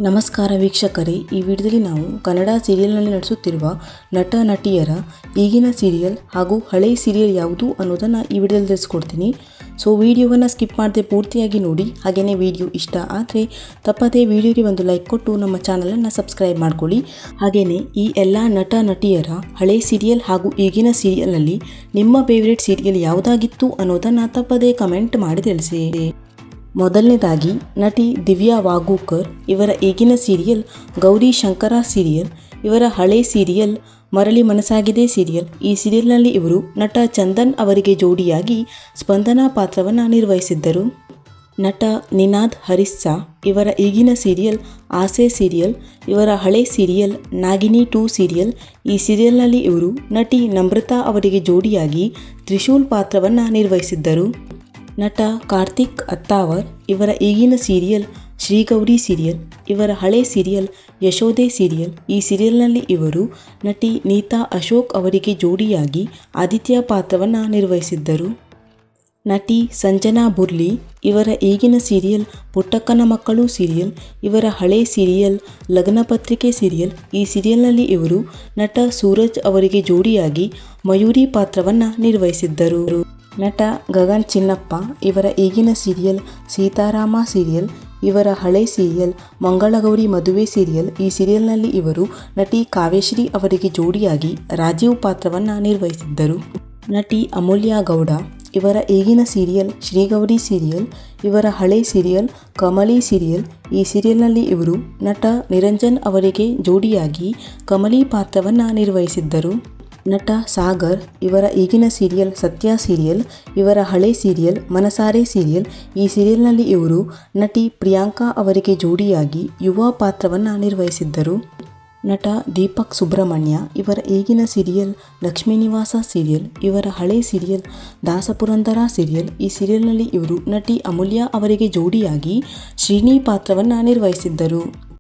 ನಮಸ್ಕಾರ ವೀಕ್ಷಕರೇ, ಈ ವಿಡಿಯೋದಲ್ಲಿ ನಾವು ಕನ್ನಡ ಸೀರಿಯಲ್ನಲ್ಲಿ ನಡೆಸುತ್ತಿರುವ ನಟ ನಟಿಯರ ಈಗಿನ ಸೀರಿಯಲ್ ಹಾಗೂ ಹಳೆ ಸೀರಿಯಲ್ ಯಾವುದು ಅನ್ನೋದನ್ನು ಈ ವಿಡಿಯೋದಲ್ಲಿ ತಿಳಿಸ್ಕೊಡ್ತೀನಿ. ಸೊ ವಿಡಿಯೋವನ್ನು ಸ್ಕಿಪ್ ಮಾಡದೆ ಪೂರ್ತಿಯಾಗಿ ನೋಡಿ. ಹಾಗೆಯೇ ವಿಡಿಯೋ ಇಷ್ಟ ಆದರೆ ತಪ್ಪದೇ ವಿಡಿಯೋಗೆ ಒಂದು ಲೈಕ್ ಕೊಟ್ಟು ನಮ್ಮ ಚಾನಲನ್ನು ಸಬ್ಸ್ಕ್ರೈಬ್ ಮಾಡ್ಕೊಳ್ಳಿ. ಹಾಗೆಯೇ ಈ ಎಲ್ಲ ನಟ ನಟಿಯರ ಹಳೆ ಸೀರಿಯಲ್ ಹಾಗೂ ಈಗಿನ ಸೀರಿಯಲ್ನಲ್ಲಿ ನಿಮ್ಮ ಫೇವ್ರೇಟ್ ಸೀರಿಯಲ್ ಯಾವುದಾಗಿತ್ತು ಅನ್ನೋದನ್ನು ತಪ್ಪದೇ ಕಮೆಂಟ್ ಮಾಡಿ ತಿಳಿಸಿ. ಮೊದಲನೇದಾಗಿ ನಟಿ ದಿವ್ಯಾ ವಾಗೂಕರ್ ಇವರ ಈಗಿನ ಸೀರಿಯಲ್ ಗೌರಿ ಶಂಕರ ಸೀರಿಯಲ್. ಇವರ ಹಳೆ ಸೀರಿಯಲ್ ಮರಳಿ ಮನಸಾಗಿದೆ ಸೀರಿಯಲ್. ಈ ಸೀರಿಯಲ್ನಲ್ಲಿ ಇವರು ನಟ ಚಂದನ್ ಅವರಿಗೆ ಜೋಡಿಯಾಗಿ ಸ್ಪಂದನಾ ಪಾತ್ರವನ್ನು ನಿರ್ವಹಿಸಿದ್ದರು. ನಟ ನಿನಾದ್ ಹರಿಸ್ಸಾ ಇವರ ಈಗಿನ ಸೀರಿಯಲ್ ಆಸೆ ಸೀರಿಯಲ್. ಇವರ ಹಳೆ ಸೀರಿಯಲ್ ನಾಗಿನಿ 2 ಸೀರಿಯಲ್. ಈ ಸೀರಿಯಲ್ನಲ್ಲಿ ಇವರು ನಟಿ ನಮ್ರತಾ ಅವರಿಗೆ ಜೋಡಿಯಾಗಿ ತ್ರಿಶೂಲ್ ಪಾತ್ರವನ್ನು ನಿರ್ವಹಿಸಿದ್ದರು. ನಟ ಕಾರ್ತಿಕ್ ಅತ್ತಾವರ್ ಇವರ ಈಗಿನ ಸೀರಿಯಲ್ ಶ್ರೀಗೌರಿ ಸೀರಿಯಲ್. ಇವರ ಹಳೆ ಸೀರಿಯಲ್ ಯಶೋದೆ ಸೀರಿಯಲ್. ಈ ಸೀರಿಯಲ್ನಲ್ಲಿ ಇವರು ನಟಿ ನೀತಾ ಅಶೋಕ್ ಅವರಿಗೆ ಜೋಡಿಯಾಗಿ ಆದಿತ್ಯ ಪಾತ್ರವನ್ನು ನಿರ್ವಹಿಸಿದ್ದರು. ನಟಿ ಸಂಜನಾ ಬುರ್ಲಿ ಇವರ ಈಗಿನ ಸೀರಿಯಲ್ ಪುಟ್ಟಕ್ಕನ ಮಕ್ಕಳು ಸೀರಿಯಲ್. ಇವರ ಹಳೆ ಸೀರಿಯಲ್ ಲಗ್ನ ಪತ್ರಿಕೆ ಸೀರಿಯಲ್. ಈ ಸೀರಿಯಲ್ನಲ್ಲಿ ಇವರು ನಟ ಸೂರಜ್ ಅವರಿಗೆ ಜೋಡಿಯಾಗಿ ಮಯೂರಿ ಪಾತ್ರವನ್ನು ನಿರ್ವಹಿಸಿದ್ದರು. ನಟ ಗಗನ್ ಚಿನ್ನಪ್ಪ ಇವರ ಈಗಿನ ಸೀರಿಯಲ್ ಸೀತಾರಾಮ ಸೀರಿಯಲ್. ಇವರ ಹಳೆ ಸೀರಿಯಲ್ ಮಂಗಳಗೌರಿ ಮದುವೆ ಸೀರಿಯಲ್. ಈ ಸೀರಿಯಲ್ನಲ್ಲಿ ಇವರು ನಟಿ ಕಾವ್ಯಶ್ರೀ ಅವರಿಗೆ ಜೋಡಿಯಾಗಿ ರಾಜೀವ್ ಪಾತ್ರವನ್ನು ನಿರ್ವಹಿಸಿದ್ದರು. ನಟಿ ಅಮೂಲ್ಯ ಗೌಡ ಇವರ ಈಗಿನ ಸೀರಿಯಲ್ ಶ್ರೀಗೌರಿ ಸೀರಿಯಲ್. ಇವರ ಹಳೆ ಸೀರಿಯಲ್ ಕಮಲಿ ಸೀರಿಯಲ್. ಈ ಸೀರಿಯಲ್ನಲ್ಲಿ ಇವರು ನಟ ನಿರಂಜನ್ ಅವರಿಗೆ ಜೋಡಿಯಾಗಿ ಕಮಲಿ ಪಾತ್ರವನ್ನು ನಿರ್ವಹಿಸಿದ್ದರು. ನಟ ಸಾಗರ್ ಇವರ ಈಗಿನ ಸೀರಿಯಲ್ ಸತ್ಯ ಸೀರಿಯಲ್. ಇವರ ಹಳೆ ಸೀರಿಯಲ್ ಮನಸಾರೆ ಸೀರಿಯಲ್. ಈ ಸೀರಿಯಲ್ನಲ್ಲಿ ಇವರು ನಟಿ ಪ್ರಿಯಾಂಕಾ ಅವರಿಗೆ ಜೋಡಿಯಾಗಿ ಯುವ ಪಾತ್ರವನ್ನು ನಿರ್ವಹಿಸಿದ್ದರು. ನಟ ದೀಪಕ್ ಸುಬ್ರಹ್ಮಣ್ಯ ಇವರ ಈಗಿನ ಸೀರಿಯಲ್ ಲಕ್ಷ್ಮೀ ನಿವಾಸ ಸೀರಿಯಲ್. ಇವರ ಹಳೆ ಸೀರಿಯಲ್ ದಾಸಪುರಂದರ ಸೀರಿಯಲ್. ಈ ಸೀರಿಯಲ್ನಲ್ಲಿ ಇವರು ನಟಿ ಅಮೂಲ್ಯ ಅವರಿಗೆ ಜೋಡಿಯಾಗಿ ಶ್ರೀನಿ ಪಾತ್ರವನ್ನು ನಿರ್ವಹಿಸಿದ್ದರು.